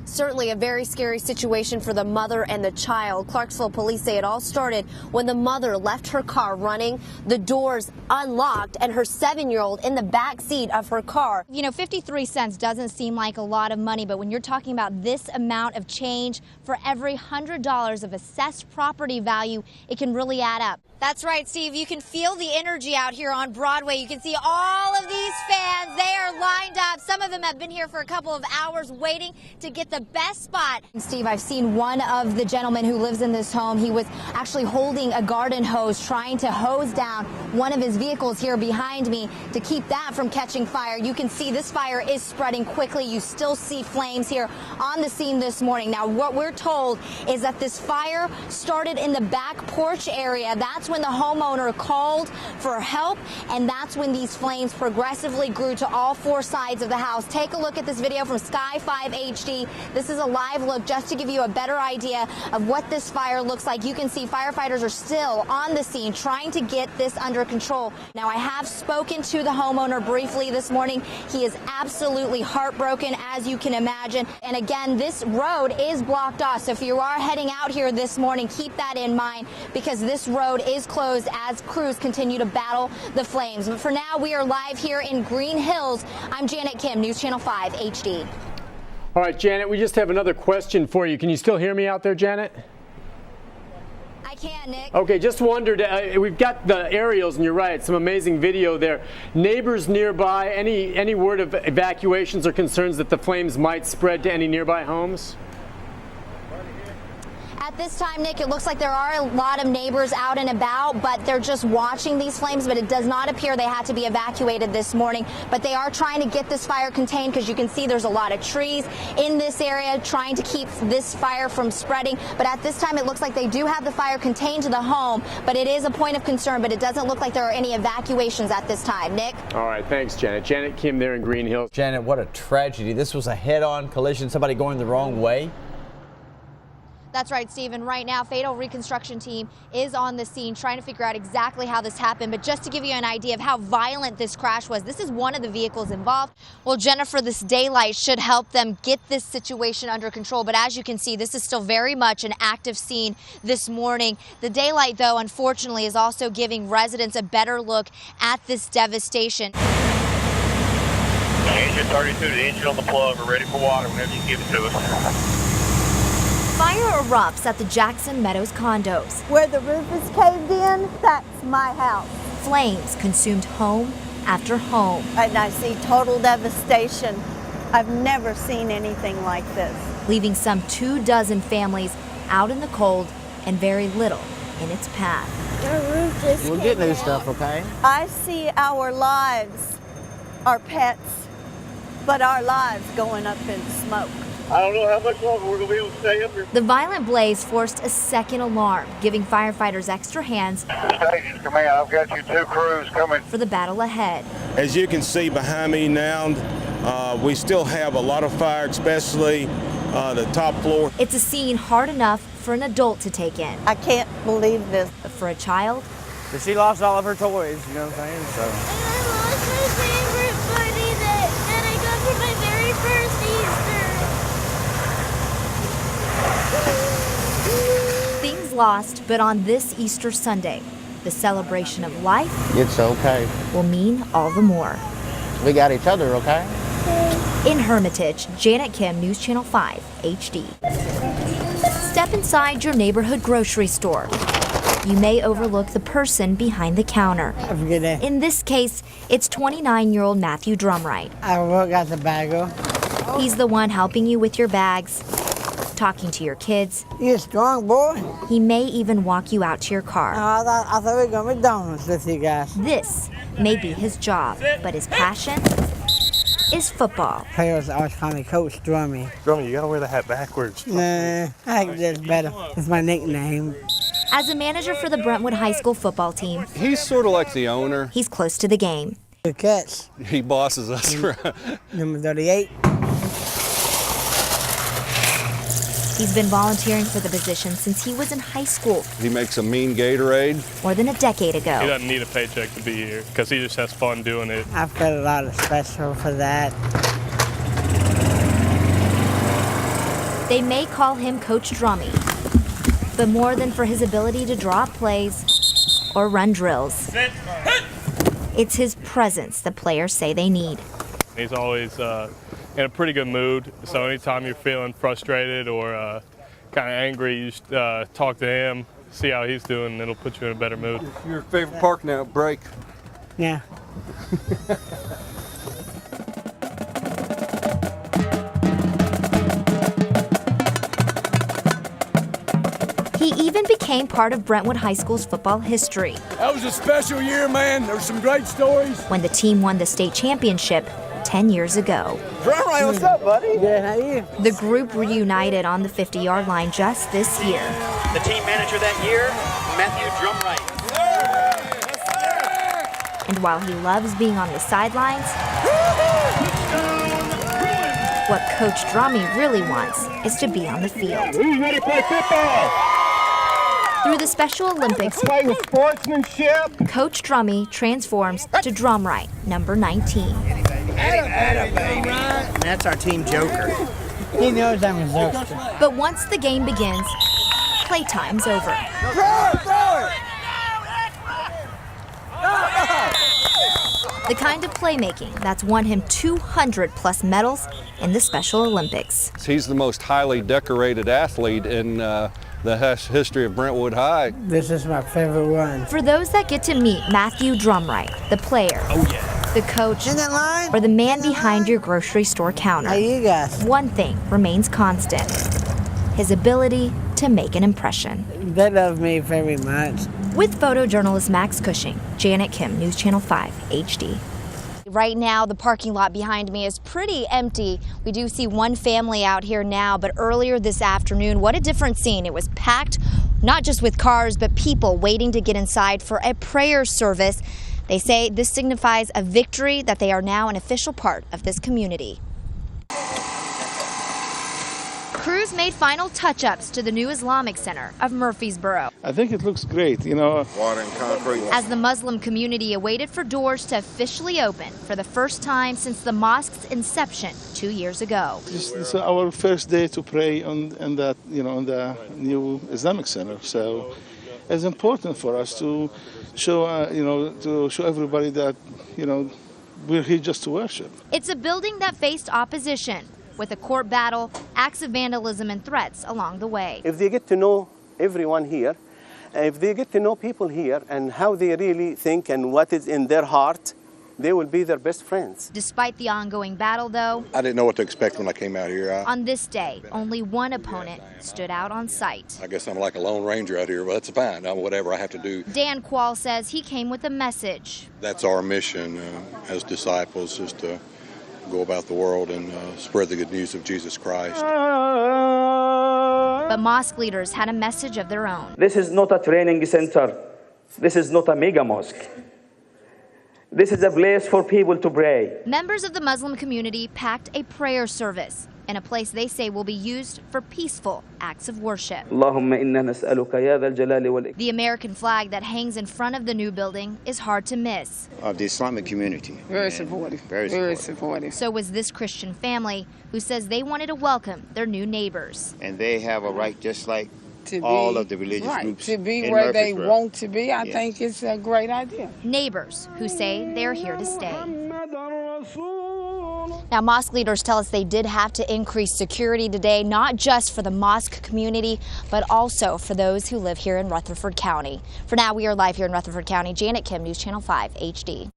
Certainly a very scary situation for the mother and the child. Clarksville police say it all started when the mother left her car running, the doors unlocked, and her 7-year-old in the back seat of her car. You know, 53 cents doesn't seem like a lot of money, but when you're talking about this amount of change for every $100 of assessed property value, it can really add up. That's right, Steve. You can feel the energy out here on Broadway. You can see all of these fans. They are lined up. Some of them have been here for a couple of hours waiting to get the best spot. Steve, I've seen one of the gentlemen who lives in this home. He was actually holding a garden hose, trying to hose down one of his vehicles here behind me to keep that from catching fire. You can see this fire is spreading quickly. You still see flames here on the scene this morning. Now, what we're told is that this fire started in the back porch area. That's when the homeowner called for help, and that's when these flames progressively grew to all 4 sides of the house. Take a look at this video from Sky 5 HD. This is a live look just to give you a better idea of what this fire looks like. You can see firefighters are still on the scene trying to get this under control. Now, I have spoken to the homeowner briefly this morning. He is absolutely heartbroken, as you can imagine. And again, this road is blocked off. So if you are heading out here this morning, keep that in mind, because this road is closed as crews continue to battle the flames. But for now, we are live here in Green Hills. I'm Janet Kim, News Channel 5 HD. All right, Janet, we just have another question for you. Can you still hear me out there, Janet? I can, Nick. Okay, just wondered, we've got the aerials, and you're right, some amazing video there. Neighbors nearby, any word of evacuations or concerns that the flames might spread to any nearby homes? At this time, Nick, it looks like there are a lot of neighbors out and about, but they're just watching these flames. But it does not appear they had to be evacuated this morning. But they are trying to get this fire contained, because you can see there's a lot of trees in this area trying to keep this fire from spreading. But at this time, it looks like they do have the fire contained to the home, but it is a point of concern. But it doesn't look like there are any evacuations at this time. Nick? All right, thanks, Janet. Janet Kim there in Green Hills. Janet, what a tragedy. This was a head-on collision, somebody going the wrong way. That's right, Stephen. Right now, Fatal Reconstruction Team is on the scene trying to figure out exactly how this happened. But just to give you an idea of how violent this crash was, this is one of the vehicles involved. Well, Jennifer, this daylight should help them get this situation under control. But as you can see, this is still very much an active scene this morning. The daylight, though, unfortunately, is also giving residents a better look at this devastation. Engine 32 to the engine on the plug. We're ready for water whenever you give it to us. Fire erupts at the Jackson Meadows condos. Where the roof is caved in, that's my house. Flames consumed home after home. And I see total devastation. I've never seen anything like this. Leaving some 24 families out in the cold and very little in its path. The roof just We'll get new stuff, okay? I see our lives, our pets, but our lives going up in smoke. I don't know how much longer we're going to be able to stay up here. The violent blaze forced a second alarm, giving firefighters extra hands Station command, I've got you 2 crews coming. for the battle ahead. As you can see behind me now, we still have a lot of fire, especially the top floor. It's a scene hard enough for an adult to take in, I can't believe this. but for a child, But she lost all of her toys, you know what I'm saying? So. I lost my favorite bunny that I got for my very first Easter. things lost, but on this Easter Sunday, the celebration of life It's okay. will mean all the more. We got each other, okay? In Hermitage, Janet Kim, News Channel 5 HD. Step inside your neighborhood grocery store. You may overlook the person behind the counter. Have a good day. In this case, it's 29-year-old Matthew Drumright. I work at the bagel. He's the one helping you with your bags, talking to your kids. You strong, boy. He may even walk you out to your car. I thought we were going to McDonald's with you guys. This may be his job, but his passion is football. Players always call me Coach Drummy. Drummy, you got to wear the hat backwards. Nah, I like this better. It's my nickname. As a manager for the Brentwood High School football team, He's sort of like the owner. he's close to the game. The Cats, He bosses us around. number 38. He's been volunteering for the position since he was in high school He makes a mean Gatorade. more than a decade He ago. doesn't need a paycheck to be here because he just has fun doing it. I felt a lot of special for that. They may call him Coach Drummy, but more than for his ability to draw up plays or run drills. It's his presence that players say they need. He's always in a pretty good mood, so anytime you're feeling frustrated or kind of angry, you just talk to him, see how he's doing, and it'll put you in a better mood. Your favorite park now, break? Yeah. He even became part of Brentwood High School's football history. That was a special year, man. There were some great stories. When the team won the state championship 10 years ago. Drumright, what's up, buddy? Good, how you? The group reunited on the 50-yard line just this year. The team manager that year, Matthew Drumright. And while he loves being on the sidelines, what Coach Drummy really wants is to be on the field. Who's ready to play football? Through the Special Olympics, Play with sportsmanship. Coach Drummy transforms to Drumright, number 19. That's our team joker. He knows I'm a jokester. But once the game begins, playtime's over. The kind of playmaking that's won him 200-plus medals in the Special Olympics. He's the most highly decorated athlete in the history of Brentwood High. This is my favorite one. For those that get to meet Matthew Drumright, the player, the coach, or the man behind your grocery store counter, Hey, you guys. one thing remains constant: his ability to make an impression. They love me very much. With photojournalist Max Cushing, Janet Kim, News Channel 5 HD. Right now, the parking lot behind me is pretty empty. We do see one family out here now, but earlier this afternoon, what a different scene. It was packed, not just with cars, but people waiting to get inside for a prayer service. They say this signifies a victory, that they are now an official part of this community. Crews made final touch-ups to the new Islamic Center of Murfreesboro. I think it looks great, you know. Water and concrete. As the Muslim community awaited for doors to officially open for the first time since the mosque's inception 2 years ago. This is our first day to pray on that, you know, on the new Islamic Center. So it's important for us to show, to show everybody that, you know, we're here just to worship. It's a building that faced opposition, with a court battle, acts of vandalism, and threats along the way. If they get to know everyone here, if they get to know people here and how they really think and what is in their heart, they will be their best friends. Despite the ongoing battle, though, I didn't know what to expect when I came out here. on this day, only one opponent stood out on sight. I guess I'm like a lone ranger out here, but that's fine. Whatever I have to do. Dan Quall says he came with a message. That's our mission as disciples, is to go about the world and spread the good news of Jesus Christ. But mosque leaders had a message of their own. This is not a training center. This is not a mega mosque. This is a place for people to pray. Members of the Muslim community packed a prayer service in a place they say will be used for peaceful acts of worship. Allahumma inna nas'aluka ya dhal jalali wal ikram. The American flag that hangs in front of the new building is hard to miss. Of the Islamic community. Very supportive. Very supportive. So was this Christian family, who says they wanted to welcome their new neighbors. And they have a right, just like all of the religious groups. To be in where they Murfreesboro. want to be, I think it's a great idea. Neighbors who say they're here to stay. Now, mosque leaders tell us they did have to increase security today, not just for the mosque community, but also for those who live here in Rutherford County. For now, we are live here in Rutherford County. Janet Kim, News Channel 5 HD.